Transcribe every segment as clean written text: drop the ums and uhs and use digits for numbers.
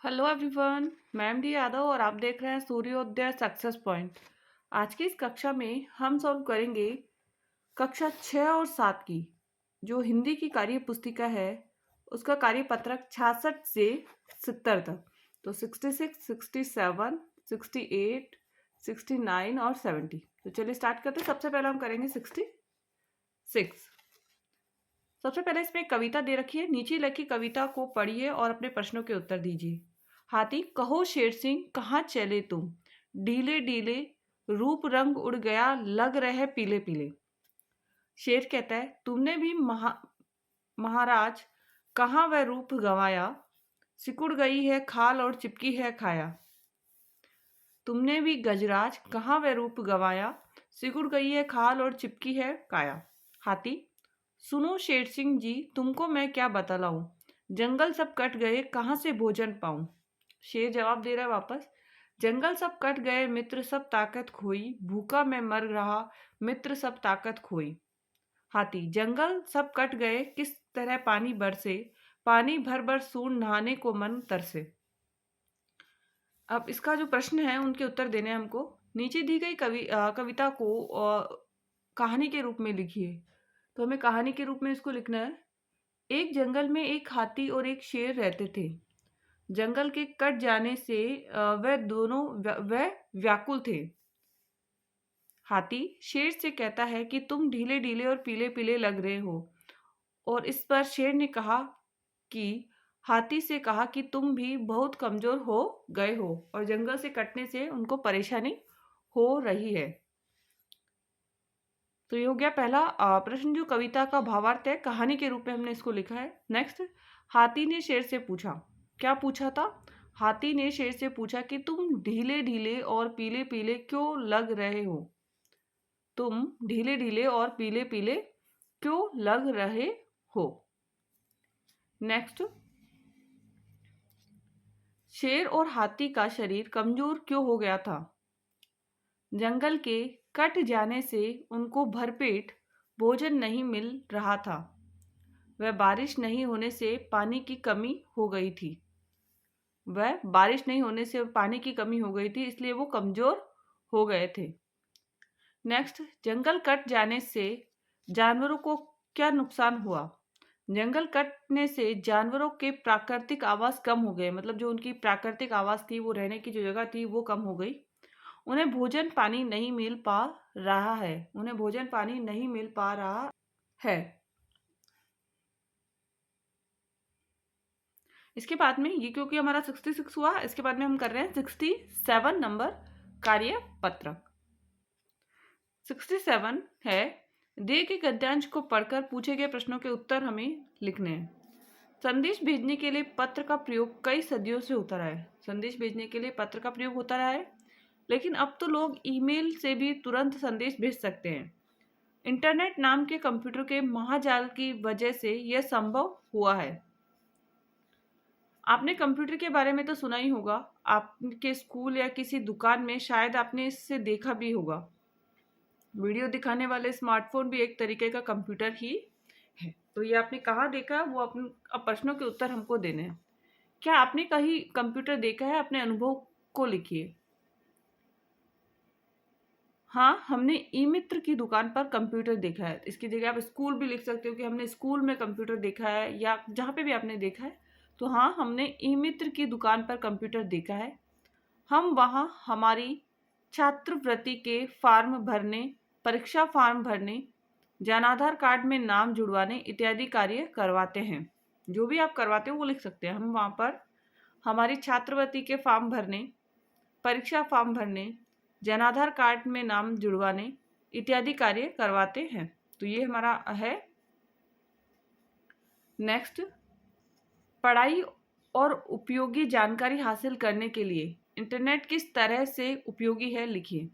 Hello everyone. मैं M D Yadav और आप देख रहे हैं सूर्योदय सक्सेस पॉइंट। आज की इस कक्षा में हम सॉल्व करेंगे कक्षा 6 और 7 की जो हिंदी की कार्य पुस्तिका है, उसका कार्यपत्रक 66 से 70 तक। तो 66, 67, 68, 69 और 70। तो चलिए स्टार्ट करते हैं। सबसे पहले हम करेंगे 66। सबसे पहले इसमें एक कविता दे रखी है, नीचे लिखी कविता को पढ़िए और अपने प्रश्नों के उत्तर दीजिए। हाथी कहो शेर सिंह कहाँ चले तुम, ढीले ढीले रूप रंग उड़ गया लग रहे पीले पीले। शेर कहता है तुमने भी महाराज कहाँ वह रूप गंवाया, सिकुड़ गई है खाल और चिपकी है काया। तुमने भी गजराज कहाँ वह रूप गंवाया, सिकुड़ गई है खाल और चिपकी है काया। हाथी सुनो शेर सिंह जी तुमको मैं क्या बतलाऊं, जंगल सब कट गए कहाँ से भोजन पाऊं। शेर जवाब दे रहा है वापस, जंगल सब कट गए मित्र सब ताकत खोई, भूखा मैं मर रहा मित्र सब ताकत खोई। हाथी जंगल सब कट गए किस तरह पानी बरसे, पानी भर भर सून नहाने को मन तरसे। अब इसका जो प्रश्न है उनके उत्तर देने हैं हमको। नीचे दी गई कविता को कहानी के रूप में लिखिए। तो हमें कहानी के रूप में इसको लिखना है। एक जंगल में एक हाथी और एक शेर रहते थे। जंगल के कट जाने से वह दोनों वह व्याकुल थे। हाथी शेर से कहता है कि तुम ढीले ढीले और पीले पीले लग रहे हो, और इस पर शेर ने कहा कि हाथी से कहा कि तुम भी बहुत कमजोर हो गए हो और जंगल से कटने से उनको परेशानी हो रही है। तो ये हो गया पहला प्रश्न जो कविता का भावार्थ है, कहानी के रूप में हमने इसको लिखा है। नेक्स्ट, हाथी ने शेर से पूछा। क्या पूछा था? हाथी ने शेर से पूछा कि तुम ढीले ढीले और पीले पीले क्यों लग रहे हो। तुम ढीले ढीले और पीले पीले क्यों लग रहे हो। नेक्स्ट, शेर और हाथी का शरीर कमजोर क्यों हो गया था। जंगल के कट जाने से उनको भरपेट भोजन नहीं मिल रहा था। वह बारिश नहीं होने से पानी की कमी हो गई थी। वह बारिश नहीं होने से पानी की कमी हो गई थी, इसलिए वो कमजोर हो गए थे। नेक्स्ट, जंगल कट जाने से जानवरों को क्या नुकसान हुआ। जंगल कटने से जानवरों के प्राकृतिक आवास कम हो गए, मतलब जो उनकी प्राकृतिक आवास थी, वो रहने की जो जगह थी वो कम हो गई। उन्हें भोजन पानी नहीं मिल पा रहा है। उन्हें भोजन पानी नहीं मिल पा रहा है। इसके बाद में ये क्योंकि हमारा 66 हुआ, इसके बाद में हम कर रहे हैं 67 नंबर कार्य पत्रक। 67 है, दिए के गद्यांश को पढ़कर पूछे गए प्रश्नों के उत्तर हमें लिखने हैं। संदेश भेजने के लिए पत्र का प्रयोग कई सदियों से होता रहा है। संदेश भेजने के लिए पत्र का प्रयोग होता रहा है, लेकिन अब तो लोग ईमेल से भी तुरंत संदेश भेज सकते हैं। इंटरनेट नाम के कंप्यूटर के महाजाल की वजह से यह संभव हुआ है। आपने कंप्यूटर के बारे में तो सुना ही होगा। आपके स्कूल या किसी दुकान में शायद आपने इससे देखा भी होगा। वीडियो दिखाने वाले स्मार्टफोन भी एक तरीके का कंप्यूटर ही है। तो ये आपने कहाँ देखा, वो अपने अब प्रश्नों के उत्तर हमको देने हैं। क्या आपने कहीं कंप्यूटर देखा है? अपने अनुभव को लिखिए। हाँ, हमने ई मित्र की दुकान पर कंप्यूटर देखा है। इसकी जगह आप स्कूल भी लिख सकते हो कि हमने स्कूल में कंप्यूटर देखा है, या जहाँ पे भी आपने देखा है। तो हाँ, हमने ई मित्र की दुकान पर कंप्यूटर देखा है। हम वहाँ हमारी छात्रवृत्ति के फॉर्म भरने, परीक्षा फॉर्म भरने, जनाधार कार्ड में नाम जुड़वाने इत्यादि कार्य करवाते हैं। जो भी आप करवाते हो वो लिख सकते हैं। हम वहाँ पर हमारी छात्रवृत्ति के फॉर्म भरने, परीक्षा फॉर्म भरने, जनाधार कार्ड में नाम जुड़वाने इत्यादि कार्य करवाते हैं। तो ये हमारा है। नेक्स्ट, पढ़ाई और उपयोगी जानकारी हासिल करने के लिए इंटरनेट किस तरह से उपयोगी है, लिखिए।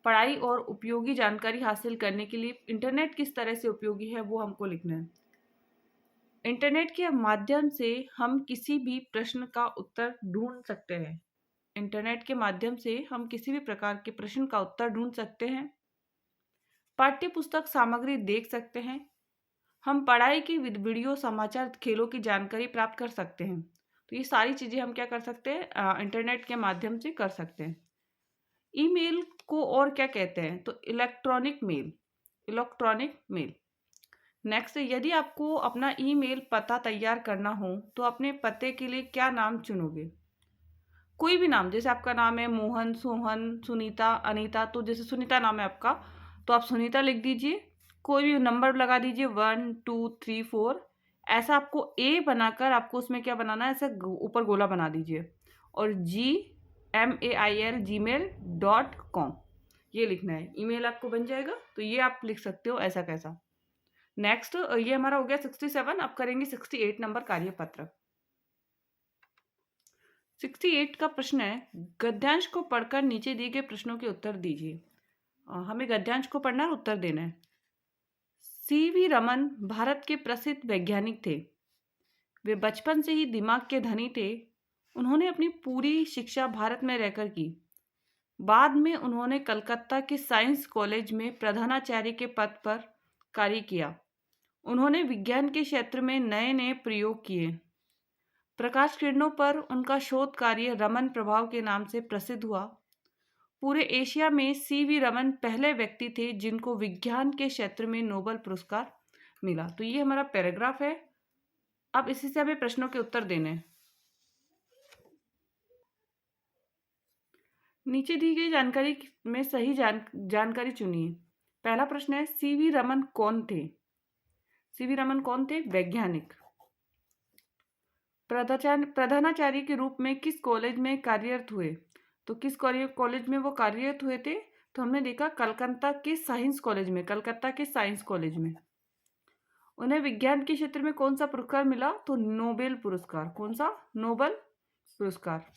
पढ़ाई और उपयोगी जानकारी हासिल करने के लिए इंटरनेट किस तरह से उपयोगी है वो हमको लिखना है। इंटरनेट के माध्यम से हम किसी भी प्रश्न का उत्तर ढूंढ सकते हैं। इंटरनेट के माध्यम से हम किसी भी प्रकार के प्रश्न का उत्तर ढूंढ सकते हैं। पाठ्य पुस्तक सामग्री देख सकते हैं। हम पढ़ाई की वीडियो, समाचार, खेलों की जानकारी प्राप्त कर सकते हैं। तो ये सारी चीज़ें हम क्या कर सकते हैं, इंटरनेट के माध्यम से कर सकते हैं। ईमेल को और क्या कहते हैं, तो electronic mail, electronic mail. Next, यदि आपको अपना ईमेल पता तैयार करना हो तो अपने पते के लिए क्या नाम चुनोगे? कोई भी नाम, जैसे आपका नाम है मोहन, सोहन, सुनीता, अनीता, तो जैसे सुनीता नाम है आपका, तो आप सुनीता लिख दीजिए। कोई भी नंबर लगा दीजिए 1 2 3 4। ऐसा आपको ए बनाकर आपको उसमें क्या बनाना है, ऐसा ऊपर गोला बना दीजिए और gmail.com ये लिखना है। ईमेल आपको बन जाएगा। तो ये आप लिख सकते हो ऐसा कैसा। नेक्स्ट, ये हमारा हो गया 67। अब करेंगे 68 नंबर कार्यपत्र। 68 का प्रश्न है, गद्यांश को पढ़कर नीचे दिए गए प्रश्नों के उत्तर दीजिए। हमें गद्यांश को पढ़ना है, उत्तर देना है। सीवी रमन भारत के प्रसिद्ध वैज्ञानिक थे। वे बचपन से ही दिमाग के धनी थे। उन्होंने अपनी पूरी शिक्षा भारत में रहकर की। बाद में उन्होंने कलकत्ता के साइंस कॉलेज में प्रधानाचार्य के पद पर कार्य किया। उन्होंने विज्ञान के क्षेत्र में नए नए प्रयोग किए। प्रकाश किरणों पर उनका शोध कार्य रमन प्रभाव के नाम से प्रसिद्ध हुआ। पूरे एशिया में सीवी रमन पहले व्यक्ति थे जिनको विज्ञान के क्षेत्र में नोबेल पुरस्कार मिला। तो ये हमारा पैराग्राफ है। अब इसी से हमें प्रश्नों के उत्तर देने हैं। नीचे दी गई जानकारी में सही जानकारी चुनिए। पहला प्रश्न है, सीवी रमन कौन थे? सीवी रमन कौन थे? वैज्ञानिक। प्रधानाचार्य के रूप में किस कॉलेज में कार्यरत हुए? तो किस कॉलेज में वो कार्यरत हुए थे? तो हमने देखा कलकत्ता के साइंस कॉलेज में, कलकत्ता के साइंस कॉलेज में। उन्हें विज्ञान के क्षेत्र में कौन सा पुरस्कार मिला? तो नोबेल पुरस्कार। कौन सा? नोबेल पुरस्कार।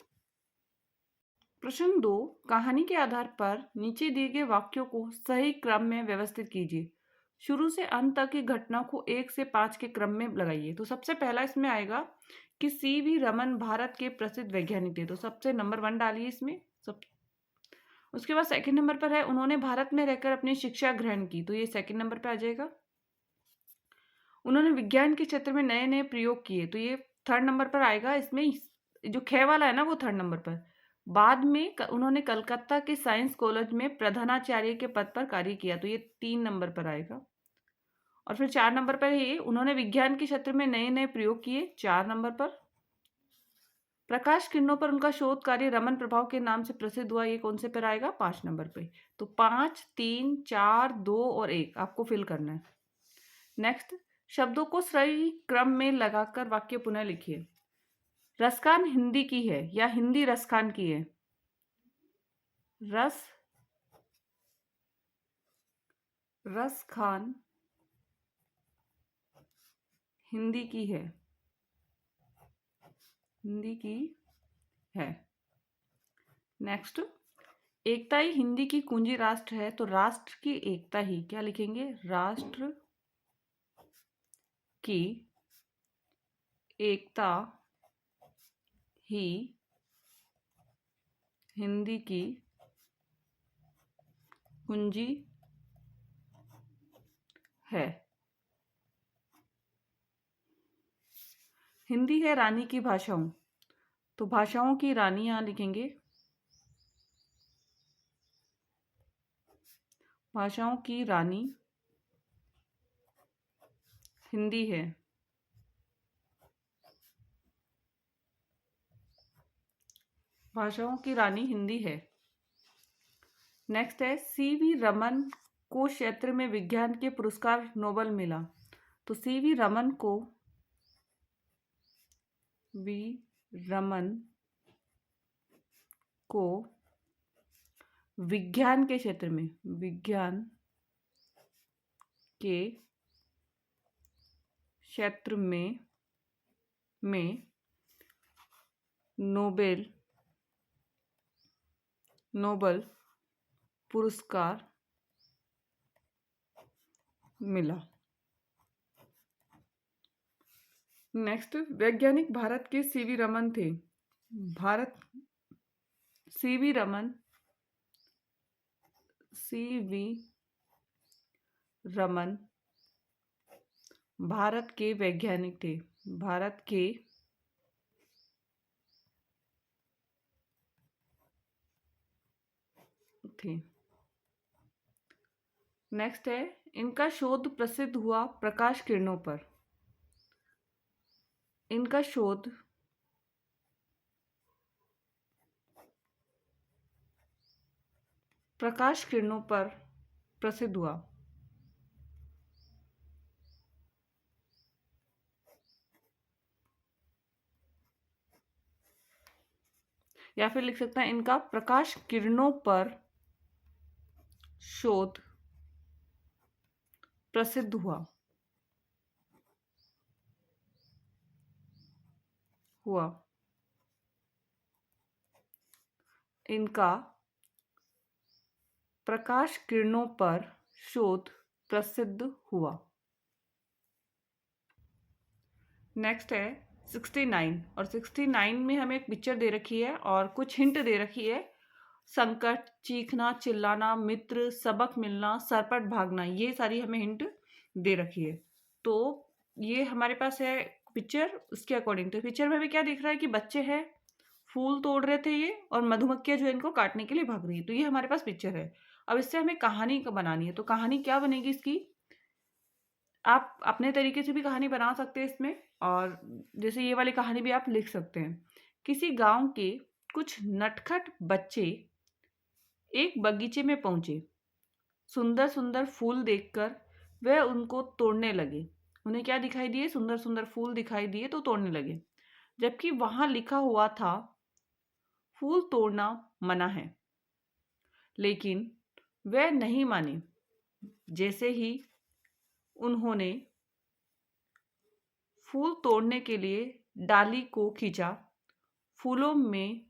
प्रश्न 2, कहानी के आधार पर नीचे दिए गए वाक्यों को सही क्रम में व्यवस्थित कीजिए। शुरू से अंत तक की घटना को 1 से 5 के क्रम में लगाइए। तो सबसे पहला इसमें आएगा कि सीवी रमन भारत के प्रसिद्ध वैज्ञानिक थे, तो सबसे नंबर 1 डालिए इसमें सब। उसके बाद सेकंड नंबर पर है, उन्होंने भारत में रहकर अपनी शिक्षा ग्रहण की, तो ये सेकंड नंबर पर आ जाएगा। उन्होंने विज्ञान के क्षेत्र में नए नए प्रयोग किए, तो ये थर्ड नंबर पर आएगा। इसमें जो ख वाला है ना, वो थर्ड नंबर पर। बाद में उन्होंने कलकत्ता के साइंस कॉलेज में प्रधानाचार्य के पद पर कार्य किया, तो ये 3 नंबर पर आएगा। और फिर 4 नंबर पर ये उन्होंने विज्ञान के क्षेत्र में नए नए प्रयोग किए, 4 नंबर पर। प्रकाश किरणों पर उनका शोध कार्य रमन प्रभाव के नाम से प्रसिद्ध हुआ, ये कौन से पर आएगा? 5 नंबर पे। तो 5 3 4 2 और 1 आपको फिल करना है। नेक्स्ट, शब्दों को सही क्रम में लगाकर वाक्य पुनः लिखिए। रसखान हिंदी की है या हिंदी रसखान की है? रसखान हिंदी की है, हिंदी की है। नेक्स्ट, एकता ही हिंदी की कुंजी राष्ट्र है, तो राष्ट्र की एकता ही क्या लिखेंगे? राष्ट्र की एकता ही हिंदी की कुंजी है। हिंदी है रानी की भाषाओं, तो भाषाओं की रानी यहां लिखेंगे। भाषाओं की रानी हिंदी है। भाषाओं की रानी हिंदी है। नेक्स्ट है, सीवी रमन को क्षेत्र में विज्ञान के पुरस्कार नोबेल मिला, तो सीवी रमन को विज्ञान के क्षेत्र में, विज्ञान के क्षेत्र में नोबेल पुरस्कार मिला। नेक्स्ट, वैज्ञानिक भारत के सीवी रमन थे। सीवी रमन भारत के वैज्ञानिक थे। भारत के थी। नेक्स्ट है, इनका शोध प्रसिद्ध हुआ प्रकाश किरणों पर। इनका शोध प्रकाश किरणों पर प्रसिद्ध हुआ। या फिर लिख सकते हैं, इनका प्रकाश किरणों पर शोध प्रसिद्ध हुआ। इनका प्रकाश किरणों पर शोध प्रसिद्ध हुआ। नेक्स्ट है 69, और 69 में हमें एक पिक्चर दे रखी है और कुछ हिंट दे रखी है। संकट, चीखना, चिल्लाना, मित्र, सबक मिलना, सरपट भागना, ये सारी हमें हिंट दे रखी है। तो ये हमारे पास है पिक्चर, उसके अकॉर्डिंग। तो पिक्चर में भी क्या दिख रहा है कि बच्चे हैं, फूल तोड़ रहे थे ये, और मधुमक्खियां जो इनको काटने के लिए भाग रही है। तो ये हमारे पास पिक्चर है। अब इससे हमें कहानी बनानी है। तो कहानी क्या बनेगी इसकी? आप अपने तरीके से भी कहानी बना सकते हैं इसमें, और जैसे ये वाली कहानी भी आप लिख सकते हैं। किसी गांव के कुछ नटखट बच्चे एक बगीचे में पहुंचे। सुंदर सुंदर फूल देखकर वे उनको तोड़ने लगे। उन्हें क्या दिखाई दिए? सुंदर सुंदर फूल दिखाई दिए तो तोड़ने लगे, जबकि वहां लिखा हुआ था फूल तोड़ना मना है। लेकिन वे नहीं माने। जैसे ही उन्होंने फूल तोड़ने के लिए डाली को खींचा, फूलों में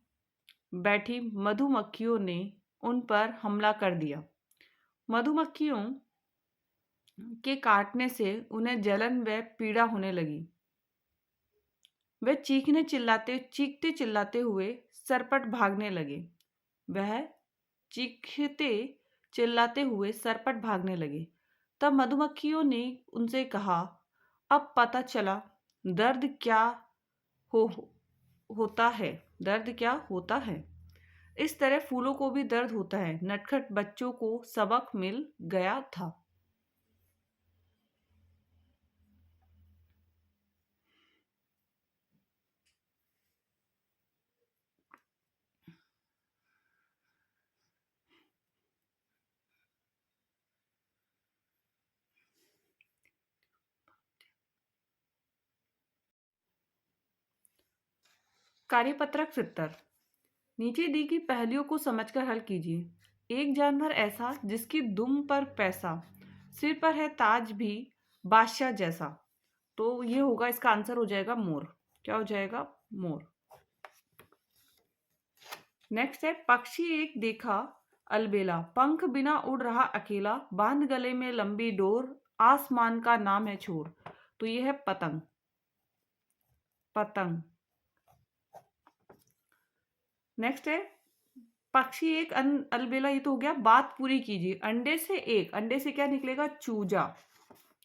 बैठी मधुमक्खियों ने उन पर हमला कर दिया। मधुमक्खियों के काटने से उन्हें जलन व पीड़ा होने लगी। वे चीखते चिल्लाते हुए सरपट भागने लगे। वह चीखते चिल्लाते हुए सरपट भागने लगे। तब मधुमक्खियों ने उनसे कहा, अब पता चला दर्द क्या हो होता है। दर्द क्या होता है। इस तरह फूलों को भी दर्द होता है। नटखट बच्चों को सबक मिल गया था। कार्यपत्रक 70। नीचे दी गई पहेलियों को समझकर हल कीजिए। एक जानवर ऐसा जिसकी दुम पर पैसा, सिर पर है ताज भी बादशाह जैसा। तो ये होगा, इसका आंसर हो जाएगा मोर। क्या हो जाएगा? मोर। नेक्स्ट है, पक्षी एक देखा अलबेला, पंख बिना उड़ रहा अकेला, बांध गले में लंबी डोर, आसमान का नाम है चोर। तो ये है पतंग। पतंग। नेक्स्ट है, पक्षी एक अलबेला, ये तो हो गया। बात पूरी कीजिए। अंडे से एक, अंडे से क्या निकलेगा? चूजा।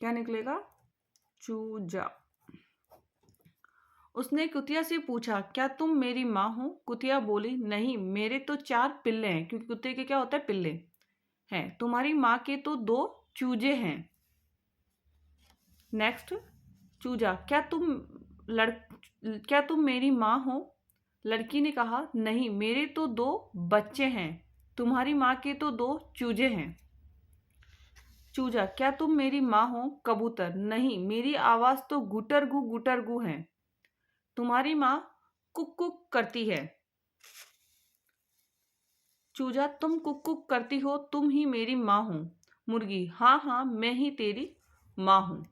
क्या निकलेगा? चूजा। उसने कुतिया से पूछा, क्या तुम मेरी माँ हो? कुतिया बोली, नहीं, मेरे तो 4 पिल्ले हैं, क्योंकि कुत्ते के क्या होता है? पिल्ले हैं। तुम्हारी माँ के तो 2 चूजे हैं। नेक्स्ट, चूजा, लड़ क्या तुम मेरी माँ हो? लड़की ने कहा, नहीं, मेरे तो 2 बच्चे हैं। तुम्हारी माँ के तो 2 चूजे हैं। चूजा, क्या तुम मेरी माँ हो? कबूतर, नहीं, मेरी आवाज तो गुटर गु है। तुम्हारी माँ कुक कुक करती है। चूजा, तुम कुक कुक करती हो, तुम ही मेरी माँ हो। मुर्गी, हाँ हाँ, मैं ही तेरी माँ हूं।